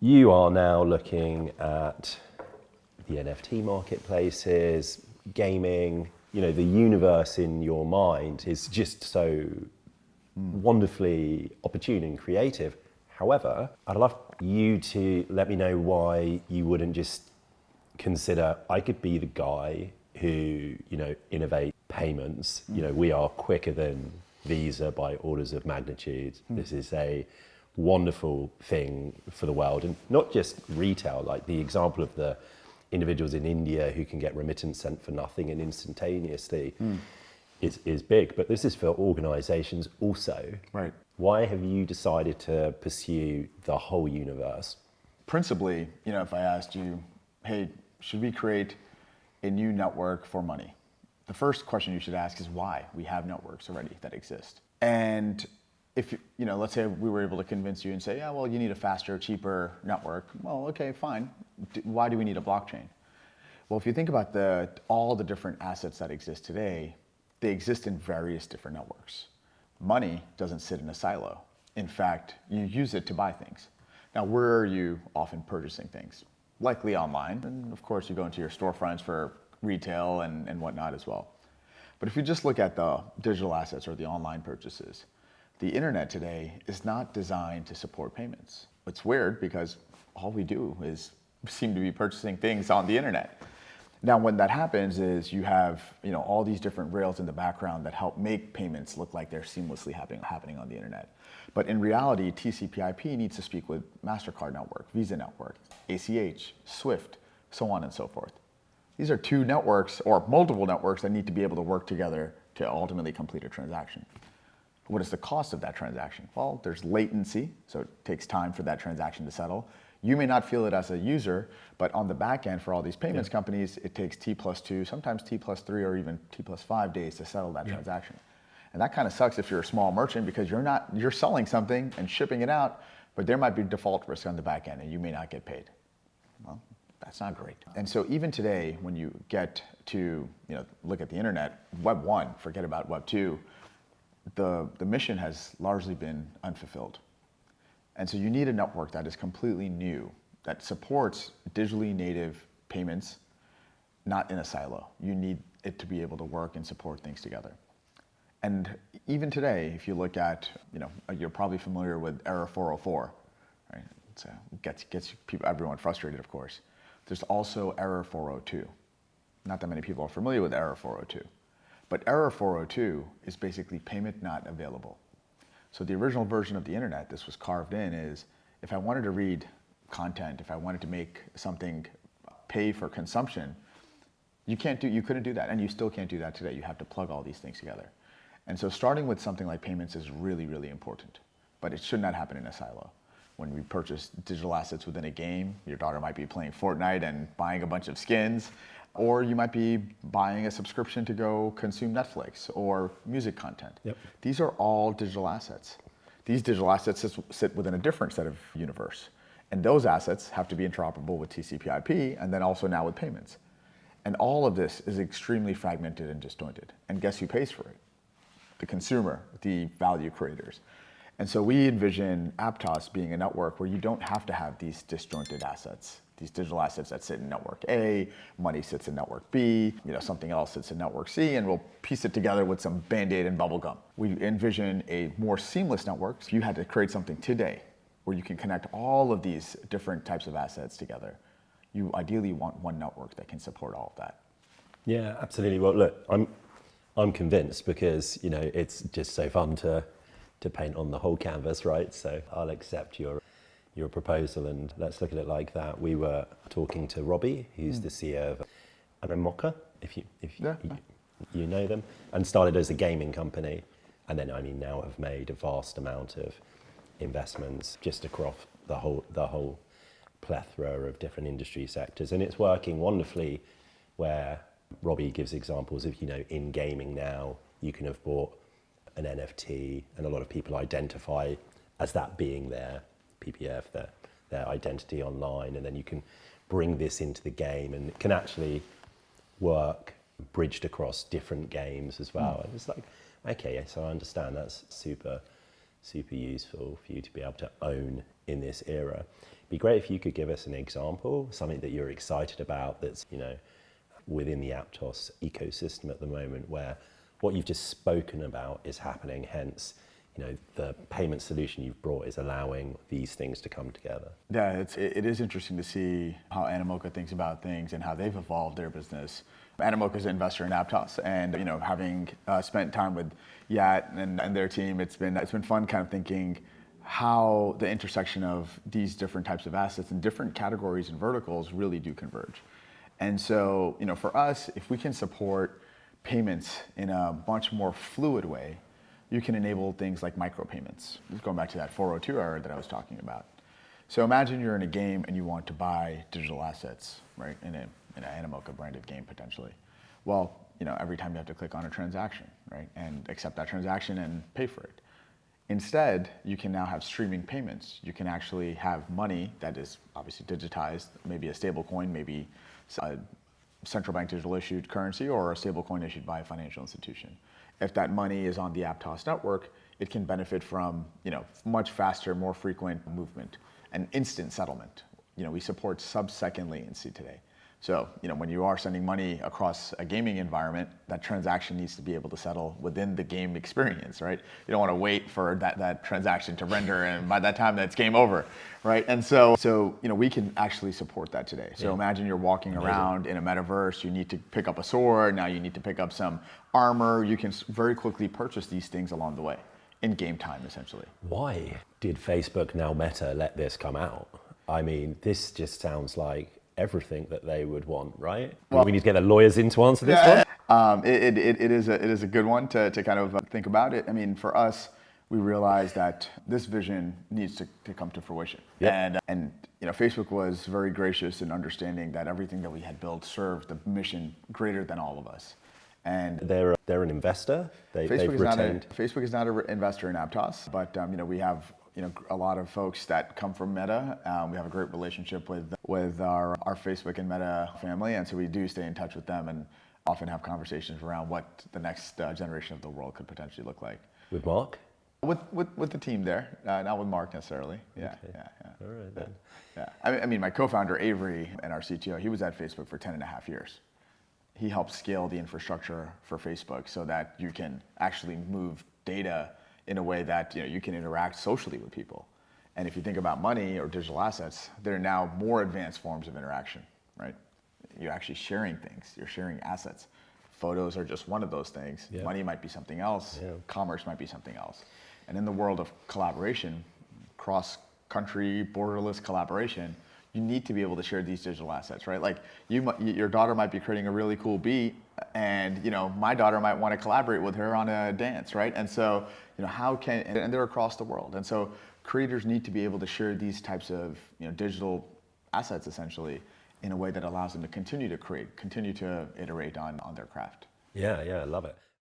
You are now looking at the NFT marketplaces, gaming, the universe in your mind is just so wonderfully opportune and creative. However, I'd love you to let me know why you wouldn't just consider, I could be the guy who, innovate payments. We are quicker than Visa by orders of magnitude. This is a wonderful thing for the world, and not just retail, like the example of the individuals in India who can get remittance sent for nothing and instantaneously is big, but this is for organizations also. Right. Why have you decided to pursue the whole universe? Principally, if I asked you, hey, should we create a new network for money? The first question you should ask is why. We have networks already that exist. And if, let's say we were able to convince you and say, yeah, well, you need a faster, cheaper network. Well, okay, fine. Why do we need a blockchain? Well, if you think about all the different assets that exist today, they exist in various different networks. Money doesn't sit in a silo. In fact, you use it to buy things. Now, where are you often purchasing things? Likely online. And of course, you go into your storefronts for retail and whatnot as well. But if you just look at the digital assets or the online purchases, the internet today is not designed to support payments. It's weird because all we do is seem to be purchasing things on the internet. Now, when that happens is you have all these different rails in the background that help make payments look like they're seamlessly happening on the internet. But in reality, TCP/IP needs to speak with MasterCard network, Visa network, ACH, SWIFT, so on and so forth. These are two networks or multiple networks that need to be able to work together to ultimately complete a transaction. What is the cost of that transaction? Well, there's latency, so it takes time for that transaction to settle. You may not feel it as a user, but on the back end for all these payments companies, it takes T+2, sometimes T+3 or even T+5 days to settle that transaction. And that kind of sucks if you're a small merchant because you're selling something and shipping it out, but there might be default risk on the back end and you may not get paid. Well, that's not great. And so even today, when you get to look at the internet, Web 1, forget about Web 2, the mission has largely been unfulfilled. And so you need a network that is completely new, that supports digitally native payments, not in a silo. You need it to be able to work and support things together. And even today, if you look at, you're probably familiar with Error 404, right? It gets everyone frustrated, of course. There's also Error 402. Not that many people are familiar with Error 402. But Error 402 is basically payment not available. So the original version of the internet, this was carved in, is if I wanted to read content, if I wanted to make something pay for consumption, you couldn't do that, and you still can't do that today. You have to plug all these things together. And so starting with something like payments is really, really important, but it should not happen in a silo. When we purchase digital assets within a game, your daughter might be playing Fortnite and buying a bunch of skins, or you might be buying a subscription to go consume Netflix or music content. Yep. These are all digital assets. These digital assets sit within a different set of universe. And those assets have to be interoperable with TCP/IP and then also now with payments. And all of this is extremely fragmented and disjointed. And guess who pays for it? The consumer, the value creators. And so we envision Aptos being a network where you don't have to have these disjointed assets, these digital assets that sit in network A, money sits in network B, something else sits in network C, and we'll piece it together with some Band-Aid and bubble gum. We envision a more seamless network. If you had to create something today where you can connect all of these different types of assets together, you ideally want one network that can support all of that. Yeah, absolutely. Well, look, I'm convinced because it's just so fun to paint on the whole canvas, right? So I'll accept your proposal and let's look at it like that. We were talking to Robbie, who's the CEO of Animoca, if you know them, and started as a gaming company, and then now have made a vast amount of investments just across the whole plethora of different industry sectors, and it's working wonderfully. Where Robbie gives examples of in gaming now you can have bought an NFT, and a lot of people identify as that being their PPF, their identity online, and then you can bring this into the game, and it can actually work bridged across different games as well. And it's like, okay, so I understand that's super useful for you to be able to own in this era. be great if you could give us an example, something that you're excited about that's, within the Aptos ecosystem at the moment, where what you've just spoken about is happening, hence, the payment solution you've brought is allowing these things to come together. Yeah, it is interesting to see how Animoca thinks about things and how they've evolved their business. Animoca is an investor in Aptos, and having spent time with Yat and their team, it's been fun kind of thinking how the intersection of these different types of assets and different categories and verticals really do converge. And so, for us, if we can support payments in a much more fluid way, you can enable things like micropayments. Going back to that 402 era that I was talking about. So imagine you're in a game and you want to buy digital assets, right? In an Animoca branded game potentially. Well, every time you have to click on a transaction, right? And accept that transaction and pay for it. Instead, you can now have streaming payments. You can actually have money that is obviously digitized, maybe a stable coin, maybe a central bank digital issued currency, or a stable coin issued by a financial institution. If that money is on the Aptos network, it can benefit from much faster, more frequent movement and instant settlement. We support sub-second latency today. So when you are sending money across a gaming environment, that transaction needs to be able to settle within the game experience, right? You don't want to wait for that transaction to render, and by that time that's game over, right? And so we can actually support that today. So imagine you're walking around in a metaverse, you need to pick up a sword, now you need to pick up some armor. You can very quickly purchase these things along the way, in game time essentially. Why did Facebook, now Meta, let this come out? I mean, this just sounds like everything that they would want, right? Well, we need to get the lawyers in to answer this one. It is a good one to kind of think about it. I mean, for us, we realized that this vision needs to come to fruition. Yep. And Facebook was very gracious in understanding that everything that we had built served the mission greater than all of us. And they're an investor. Facebook is not an investor in Aptos, but we have a lot of folks that come from Meta. We have a great relationship with our Facebook and Meta family, and so we do stay in touch with them and often have conversations around what the next generation of the world could potentially look like. With Mark? With the team there, not with Mark necessarily. Yeah, okay. yeah. All right then. Yeah. I mean, my co-founder Avery and our CTO, he was at Facebook for 10 and a half years. He helped scale the infrastructure for Facebook so that you can actually move data in a way that you can interact socially with people. And if you think about money or digital assets, there are now more advanced forms of interaction, right? You're actually sharing things. You're sharing assets. Photos are just one of those things. Yeah. Money might be something else. Yeah. Commerce might be something else. And in the world of collaboration, cross-country, borderless collaboration, you need to be able to share these digital assets, right? Like your daughter might be creating a really cool beat, and my daughter might want to collaborate with her on a dance, right? And so and they're across the world, and so creators need to be able to share these types of digital assets essentially in a way that allows them to continue to create, continue to iterate on their craft. Yeah, I love it.